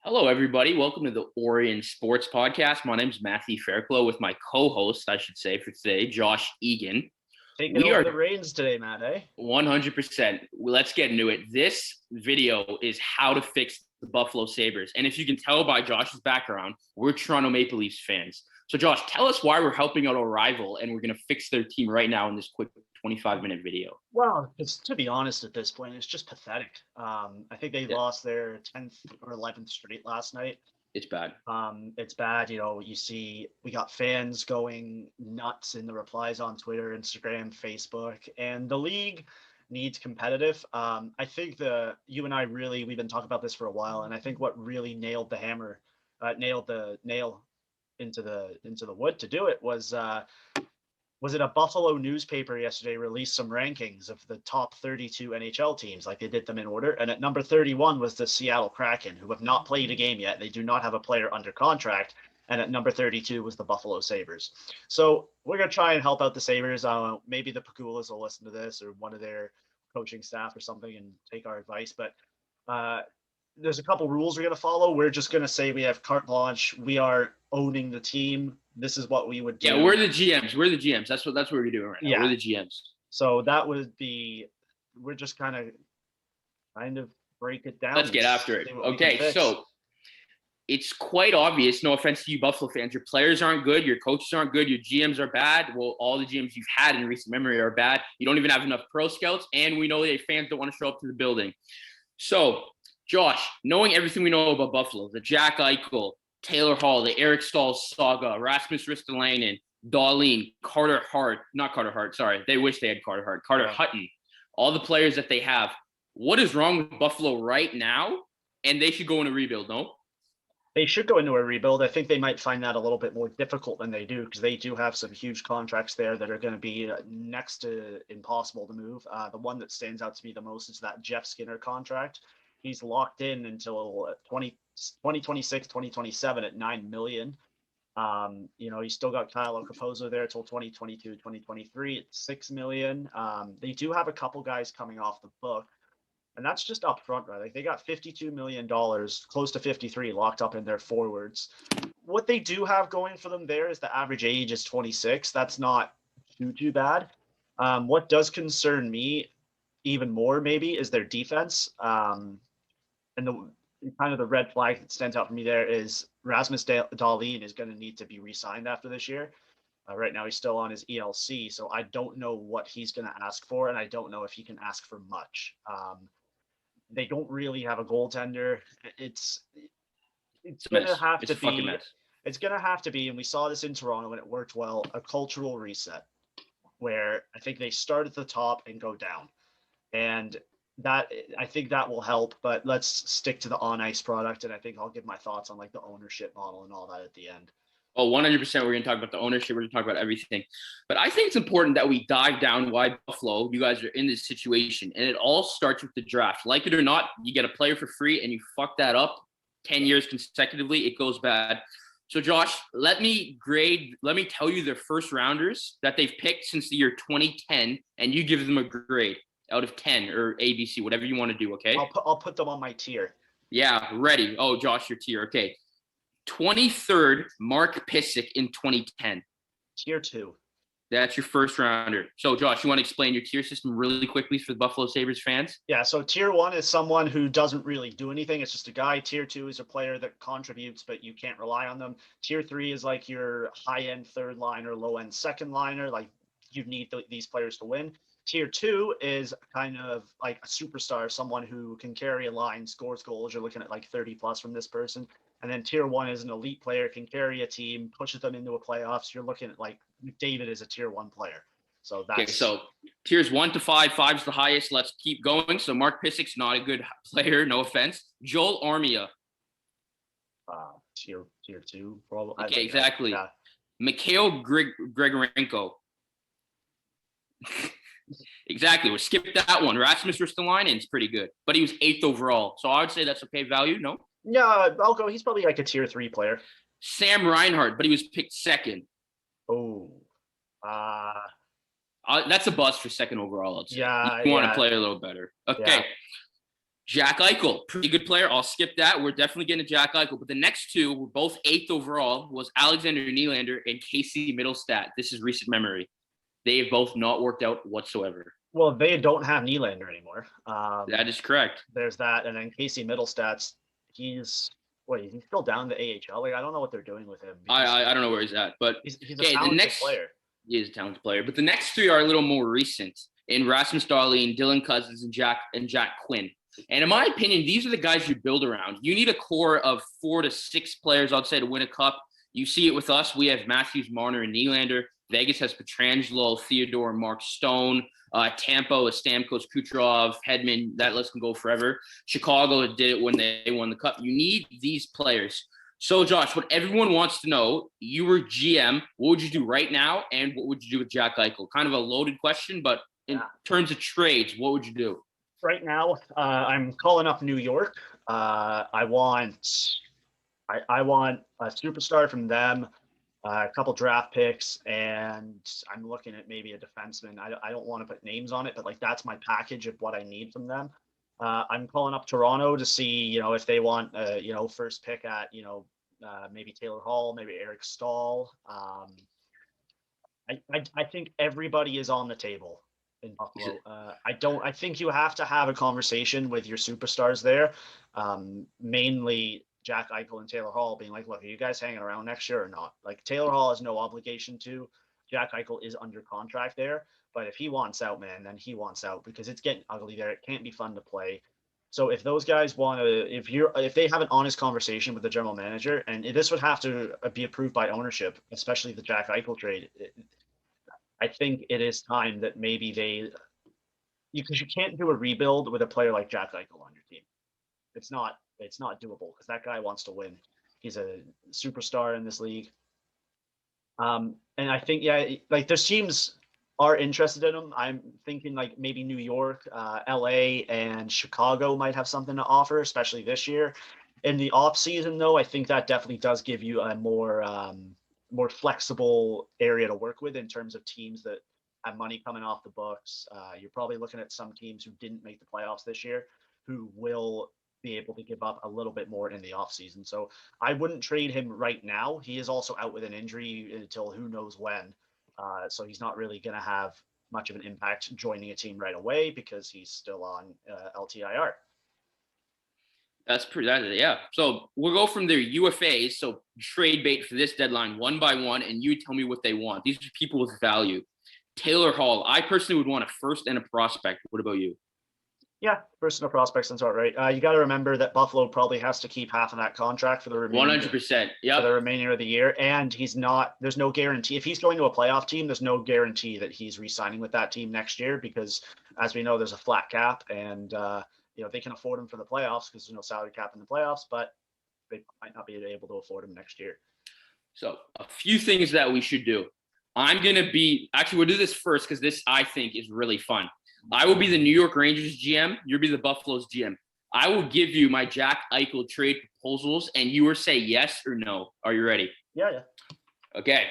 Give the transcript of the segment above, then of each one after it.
Hello, everybody. Welcome to the Orion Sports Podcast. My name is Matthew Fairclough with my co-host, I should say, for today, Josh Egan. Taking over the reins today, Matt, eh? 100%. Let's get into it. This video is how to fix the Buffalo Sabres. And if you can tell by Josh's background, we're Toronto Maple Leafs fans. So, Josh, tell us why we're helping out a rival and we're going to fix their team right now in this quick 25-minute video. Well, to be honest, at this point, it's just pathetic. I think they lost their 10th or 11th straight last night. It's bad. It's bad. You know, you see, we got fans going nuts in the replies on Twitter, Instagram, Facebook, and the league needs competitive. I think you and I we've been talking about this for a while, and I think what really nailed the nail into the wood to do it was it a Buffalo newspaper yesterday released some rankings of the top 32 NHL teams, like they did them in order. And at number 31 was the Seattle Kraken, who have not played a game yet. They do not have a player under contract. And at number 32 was the Buffalo Sabers. So we're going to try and help out the Sabres. Maybe the Pagulas will listen to this, or one of their coaching staff or something, and take our advice. But there's a couple rules we're going to follow. We're just going to say we have carte blanche. We are owning the team. This is what we would do. Yeah, we're the GMs. We're the GMs. That's what we're doing right now. Yeah. We're the GMs. So that would be, we're just kind of break it down. Let's get after it. Okay, so it's quite obvious, no offense to you Buffalo fans, your players aren't good, your coaches aren't good, your GMs are bad. Well, all the GMs you've had in recent memory are bad. You don't even have enough pro scouts, and we know that fans don't want to show up to the building. So, Josh, knowing everything we know about Buffalo, the Jack Eichel, Taylor Hall, the Eric Staal saga, Rasmus Ristolainen, Dahlin, Carter Hart, sorry. They wish they had Carter Hart. Carter Hutton, all the players that they have. What is wrong with Buffalo right now? And they should go in a rebuild, no? They should go into a rebuild. I think they might find that a little bit more difficult than they do, because they do have some huge contracts there that are going to be next to impossible to move. The one that stands out to me the most is that Jeff Skinner contract. He's locked in until 2026, 2027 at $9 million. You still got Kyle Okaposo there till 2022, 2023 at $6 million. They do have a couple guys coming off the book, and that's just up front, right? Like, they got $52 million, close to 53 locked up in their forwards. What they do have going for them there is the average age is 26. That's not too bad. What does concern me even more maybe is their defense. And the red flag that stands out for me there is Rasmus Dahlin is going to need to be re-signed after this year. Right now, he's still on his ELC, so I don't know what he's going to ask for, and I don't know if he can ask for much. They don't really have a goaltender. It's going to have to be. It's going to have to be, and we saw this in Toronto when it worked well, a cultural reset, where I think they start at the top and go down, and I think that will help. But let's stick to the on-ice product, and I think I'll give my thoughts on the ownership model and all that at the end. Oh, 100%. We're going to talk about the ownership. We're going to talk about everything. But I think it's important that we dive down why Buffalo, you guys are in this situation. And it all starts with the draft. Like it or not, you get a player for free and you fuck that up 10 years consecutively, it goes bad. So, Josh, let me tell you their first rounders that they've picked since the year 2010, and you give them a grade out of 10 or ABC, whatever you want to do, okay? I'll put them on my tier. Yeah, ready. Oh, Josh, your tier. Okay. 23rd, Mark Pysyk in 2010. Tier 2. That's your first rounder. So, Josh, you want to explain your tier system really quickly for the Buffalo Sabres fans? Yeah, so tier 1 is someone who doesn't really do anything. It's just a guy. Tier 2 is a player that contributes, but you can't rely on them. Tier 3 is like your high-end third liner, low-end second liner. Like, you need these players to win. Tier 2 is kind of like a superstar, someone who can carry a line, scores goals. You're looking at like 30 plus from this person. And then tier 1 is an elite player, can carry a team, pushes them into a playoffs. You're looking at like McDavid is a tier 1 player. So that's okay. So tiers 1 to 5, 5's the highest. Let's keep going. So Mark Pysyk's not a good player, no offense. Joel Armia. Tier 2, probably. Okay, exactly. Yeah. Mikhail Grigorenko. Exactly. We'll skip that one. Rasmus Ristolainen is pretty good, but he was 8th overall. So I would say that's okay value, no? Yeah, I'll go. He's probably like a tier 3 player. Sam Reinhart, but he was picked 2nd. Oh. That's a bust for 2nd overall. Yeah. You want to play a little better. Okay. Jack Eichel, pretty good player. I'll skip that. We're definitely getting to Jack Eichel. But the next two were both 8th overall, was Alexander Nylander and Casey Middlestat. This is recent memory. They have both not worked out whatsoever. Well, they don't have Nylander anymore. That is correct. There's that. And then Casey Middlestat's, he's still down the AHL. Like, I don't know what they're doing with him. I don't know where he's at. But he's a talented player. He is a talented player. But the next three are a little more recent in Rasmus Dahlin, Dylan Cousins, and Jack Quinn. And in my opinion, these are the guys you build around. You need a core of 4 to 6 players, I'd say, to win a cup. You see it with us. We have Matthews, Marner, and Nylander. Vegas has Pietrangelo, Theodore, Mark Stone. Tampa with Stamkos, Kucherov, Hedman. That list can go forever. Chicago did it when they won the cup. You need these players. So, Josh, what everyone wants to know, you were GM. What would you do right now, and what would you do with Jack Eichel? Kind of a loaded question, but in terms of trades, what would you do? Right now, I'm calling up New York. I want a superstar from them, a couple draft picks, and I'm looking at maybe a defenseman. I don't want to put names on it, but like that's my package of what I need from them. I'm calling up Toronto to see, if they want, first pick at, maybe Taylor Hall, maybe Eric Stahl. I think everybody is on the table in Buffalo. I think you have to have a conversation with your superstars there, mainly Jack Eichel and Taylor Hall, being like, look, are you guys hanging around next year or not? Like, Taylor Hall has no obligation to. Jack Eichel is under contract there, but if he wants out, man, then he wants out, because it's getting ugly there. It can't be fun to play. So if those guys want to, if they have an honest conversation with the general manager, and this would have to be approved by ownership, especially the Jack Eichel trade, I think it is time that maybe because you can't do a rebuild with a player like Jack Eichel on your team. It's not doable, because that guy wants to win. He's a superstar in this league. And I think, like there's teams are interested in him. I'm thinking like maybe New York, LA, and Chicago might have something to offer, especially this year. In the off season, though, I think that definitely does give you a more flexible area to work with in terms of teams that have money coming off the books. You're probably looking at some teams who didn't make the playoffs this year, who will be able to give up a little bit more in the offseason. So I wouldn't trade him right now. He is also out with an injury until who knows when. So he's not really going to have much of an impact joining a team right away, because he's still on LTIR. That's pretty, yeah. So we'll go from their UFAs, so trade bait for this deadline, one by one, and you tell me what they want. These are people with value. Taylor Hall, I personally would want a first and a prospect. What about you? Yeah, first and a prospect sounds about right. You got to remember that Buffalo probably has to keep half of that contract for the remainder. 100%. Yeah. For the remainder of the year, and there's no guarantee. If he's going to a playoff team, there's no guarantee that he's re-signing with that team next year, because as we know, there's a flat cap, and they can afford him for the playoffs because there's no salary cap in the playoffs, but they might not be able to afford him next year. So a few things that we should do. We'll do this first, because this I think is really fun. I will be the New York Rangers GM. You'll be the Buffalo's GM. I will give you my Jack Eichel trade proposals, and you will say yes or no. Are you ready? Yeah. Okay.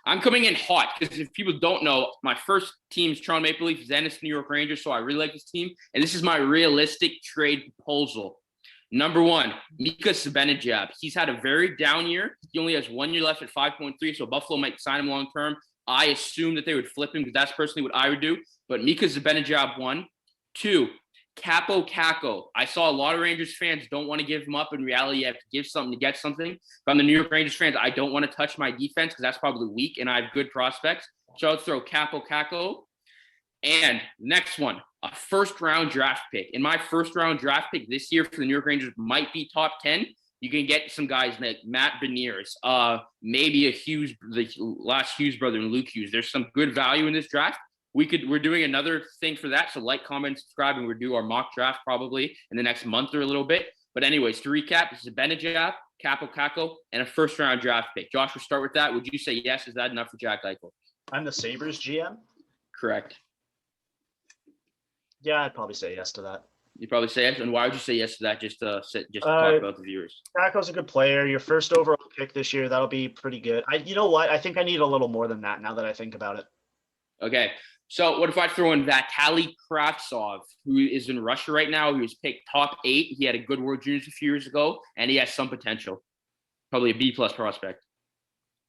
I'm coming in hot, because if people don't know, my first team is Toronto Maple Leafs, then it's New York Rangers, so I really like this team. And this is my realistic trade proposal. Number 1, Mika Zibanejad. He's had a very down year. He only has 1 year left at 5.3, so Buffalo might sign him long term. I assume that they would flip him, because that's personally what I would do. But Mika Zibanejad, 1. 2, Capo Caco. I saw a lot of Rangers fans don't want to give him up. In reality, you have to give something to get something. From the New York Rangers fans, I don't want to touch my defense, because that's probably weak, and I have good prospects. So I'll throw Capo Caco. And next one, a first-round draft pick. In my first-round draft pick this year for the New York Rangers might be top 10. You can get some guys like Matt Beniers, maybe the last Hughes brother and Luke Hughes. There's some good value in this draft. We're doing another thing for that. So like, comment, subscribe, and we'll do our mock draft probably in the next month or a little bit. But anyways, to recap, this is Zibanejad, Capo Caco, and a first-round draft pick. Josh, we'll start with that. Would you say yes? Is that enough for Jack Eichel? I'm the Sabres GM? Correct. Yeah, I'd probably say yes to that. You'd probably say yes? And why would you say yes to that? Just to talk about the viewers. Caco's a good player. Your first overall pick this year, that'll be pretty good. You know what? I think I need a little more than that now that I think about it. Okay. So what if I throw in Vitaly Kravtsov, who is in Russia right now? He was picked top 8. He had a good World Juniors a few years ago, and he has some potential. Probably a B plus prospect.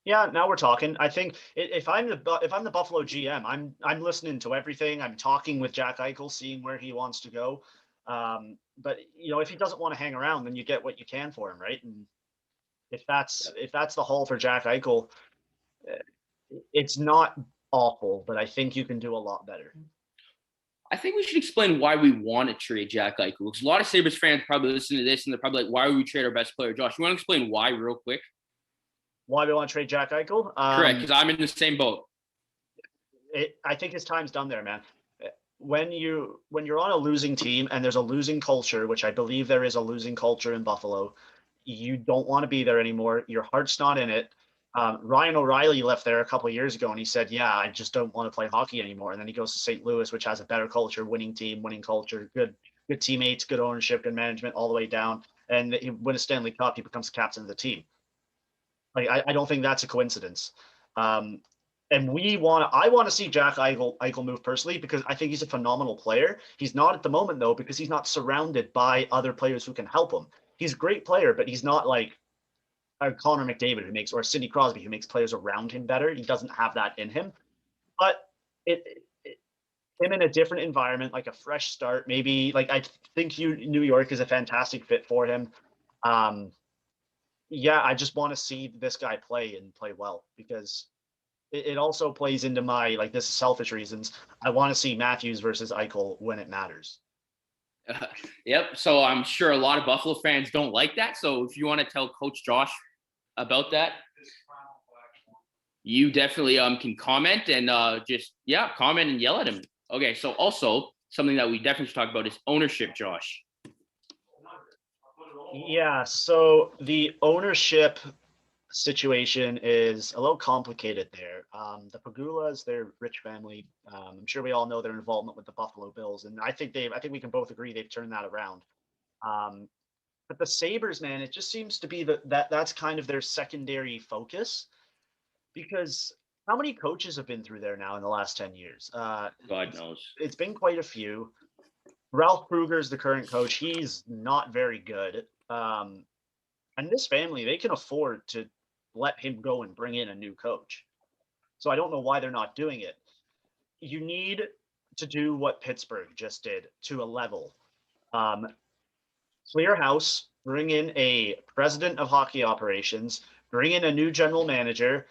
Yeah, now we're talking. I think if I'm the Buffalo GM, I'm listening to everything. I'm talking with Jack Eichel, seeing where he wants to go. But if he doesn't want to hang around, then you get what you can for him, right? And if that's the haul for Jack Eichel, eh, it's not awful, but I think you can do a lot better. I think we should explain why we want to trade Jack Eichel. Because a lot of Sabres fans probably listen to this and they're probably like, why would we trade our best player? Josh, you want to explain why real quick? Why we want to trade Jack Eichel? Correct, because I'm in the same boat. I think his time's done there, man. When you're on a losing team and there's a losing culture, which I believe there is a losing culture in Buffalo, you don't want to be there anymore. Your heart's not in it. Ryan O'Reilly left there a couple of years ago and he said, yeah, I just don't want to play hockey anymore. And then he goes to St. Louis, which has a better culture, winning team, winning culture, good teammates, good ownership, good management all the way down. And he wins a Stanley Cup, he becomes captain of the team. Like, I don't think that's a coincidence. And I want to see Jack Eichel move personally because I think he's a phenomenal player. He's not at the moment though, because he's not surrounded by other players who can help him. He's a great player, but he's not like a Connor McDavid or Sidney Crosby who makes players around him better. He doesn't have that in him. But him in a different environment, like a fresh start, maybe like I think New York is a fantastic fit for him. Yeah, I just want to see this guy play and play well because it also plays into my, like, this is selfish reasons. I want to see Matthews versus Eichel when it matters. Yep. So I'm sure a lot of Buffalo fans don't like that. So if you want to tell Coach Josh about that, you definitely can comment and comment and yell at him. Okay. So also something that we definitely should talk about is ownership, Josh. Yeah. So the ownership situation is a little complicated there. The Pagulas, they're a rich family. I'm sure we all know their involvement with the Buffalo Bills, and I think we can both agree they've turned that around. But the Sabres, man, it just seems to be that's kind of their secondary focus because how many coaches have been through there now in the last 10 years? God knows. It's been quite a few. Ralph Kruger is the current coach. He's not very good. And this family, they can afford to let him go and bring in a new coach. So I don't know why they're not doing it. You need to do what Pittsburgh just did to a level. Clear house, bring in a president of hockey operations, bring in a new general manager,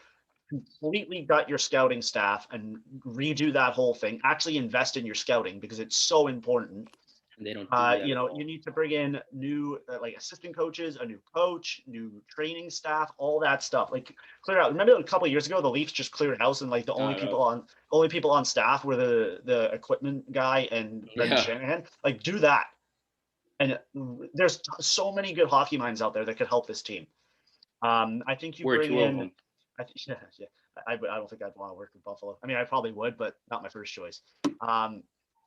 completely gut your scouting staff and redo that whole thing. Actually invest in your scouting because it's so important. And they don't do that. You need to bring in new like assistant coaches, a new coach, new training staff, all that stuff. Like clear out. Remember a couple of years ago, the Leafs just cleared house and like the only people on staff were the equipment guy and Brendan Shanahan. Like do that. And there's so many good hockey minds out there that could help this team. I think you bring in. I don't think I'd want to work with Buffalo. I mean, I probably would, but not my first choice.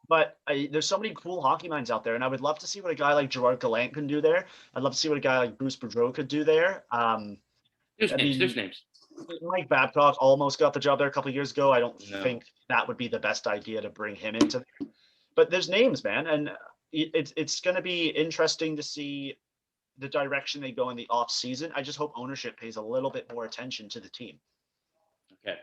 But there's so many cool hockey minds out there, and I would love to see what a guy like Gerard Gallant can do there. I'd love to see what a guy like Bruce Boudreau could do there. There's names. Mike Babcock almost got the job there a couple of years ago. I don't think that would be the best idea to bring him into there. But there's names, man, and it's going to be interesting to see the direction they go in the off season. I just hope ownership pays a little bit more attention to the team. Okay.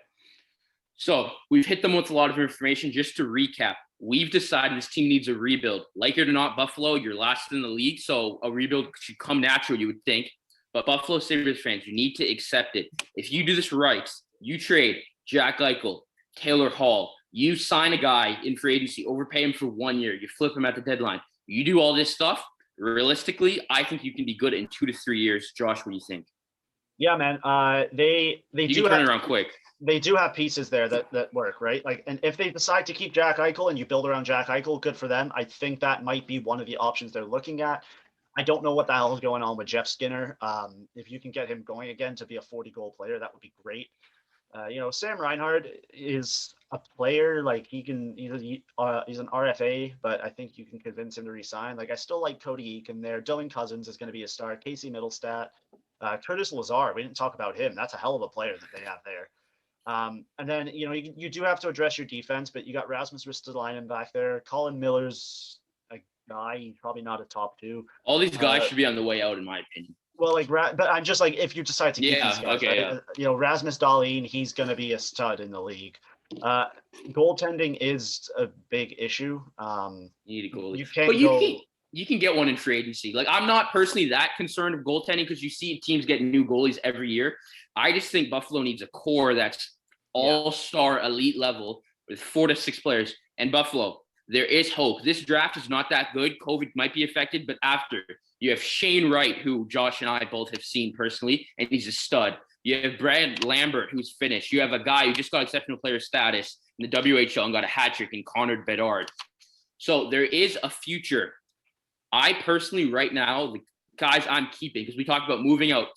So we've hit them with a lot of information. Just to recap, we've decided this team needs a rebuild. Like it or not, Buffalo, you're last in the league, so a rebuild should come natural, you would think. But Buffalo Sabres fans, you need to accept it. If you do this right, you trade Jack Eichel, Taylor Hall, you sign a guy in free agency, overpay him for 1 year, you flip him at the deadline. You do all this stuff, realistically, I think you can be good in 2 to 3 years. Josh, what do you think? Yeah, man. They do turn around quick. They do have pieces there that work, right? Like, and if they decide to keep Jack Eichel and you build around Jack Eichel, good for them. I think that might be one of the options they're looking at. I don't know what the hell is going on with Jeff Skinner. If you can get him going again to be a 40-goal player, that would be great. Sam Reinhart is a player, like he's an RFA, but I think you can convince him to resign. Like I still like Cody Eakin there. Dylan Cousins is going to be a star. Casey Middlestat, Curtis Lazar. We didn't talk about him. That's a hell of a player that they have there. And then, you do have to address your defense, but you got Rasmus Ristolainen back there. Colin Miller's a guy, he's probably not a top 2. All these guys should be on the way out, in my opinion. Well, but I'm just like, if you decide to keep these guys, okay, right? Rasmus Dahlin, he's going to be a stud in the league. Goaltending is a big issue. You need a goalie. You can't you can get one in free agency. Like, I'm not personally that concerned of goaltending because you see teams getting new goalies every year. I just think Buffalo needs a core that's all-star elite level with 4 to 6 players. And Buffalo, there is hope. This draft is not that good. COVID might be affected, but after you have Shane Wright, who Josh and I both have seen personally, and he's a stud. You have Brad Lambert, who's finished. You have a guy who just got exceptional player status in the WHL and got a hat trick in Connor Bedard. So there is a future. I personally, right now, the guys I'm keeping, because we talked about moving out,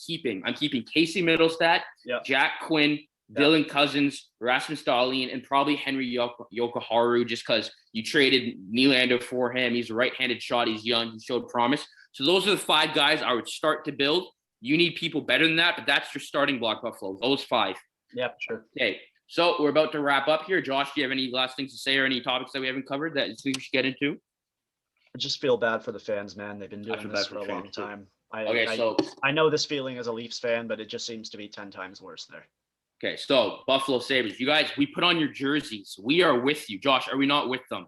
I'm keeping Casey Middlestat, Jack Quinn, Dylan Cousins, Rasmus Dahlin, and probably Henry Yokoharu, just because you traded Nylander for him. He's a right-handed shot. He's young. He showed promise. So those are the 5 guys I would start to build. You need people better than that, but that's your starting block, Buffalo. Those 5. Yeah, sure. Okay, so we're about to wrap up here. Josh, do you have any last things to say or any topics that we haven't covered that you think we should get into? I just feel bad for the fans, man. They've been doing this for a long time. I know this feeling as a Leafs fan, but it just seems to be 10 times worse there. Okay, so Buffalo Sabres, you guys, we put on your jerseys. We are with you. Josh, are we not with them?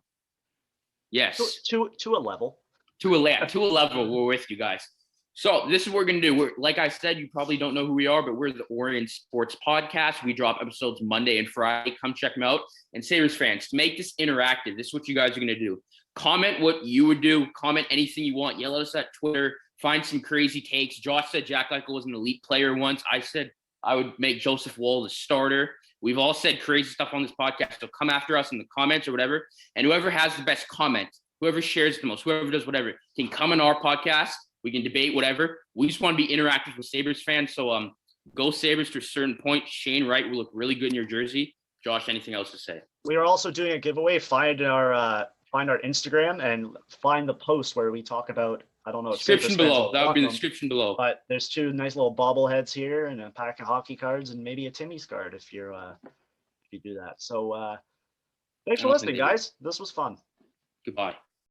Yes. To a level. To a level, we're with you guys. So this is what we're going to do. Like I said, you probably don't know who we are, but we're the Orient Sports Podcast. We drop episodes Monday and Friday. Come check them out. And Sabres fans, to make this interactive, this is what you guys are going to do. Comment what you would do. Comment anything you want. Yell at us at Twitter. Find some crazy takes. Josh said Jack Eichel was an elite player once. I said I would make Joseph Woll the starter. We've all said crazy stuff on this podcast. So come after us in the comments or whatever. And whoever has the best comment, whoever shares the most, whoever does whatever, can come on our podcast. We can debate whatever. We just want to be interactive with Sabres fans. So go Sabres to a certain point. Shane Wright will look really good in your jersey. Josh, anything else to say? We are also doing a giveaway. Find our Instagram and find the post where we talk about, I don't know. Description below. That would be the description below. But there's 2 nice little bobbleheads here and a pack of hockey cards and maybe a Timmy's card if you do that. So thanks for listening, guys. This was fun. Goodbye.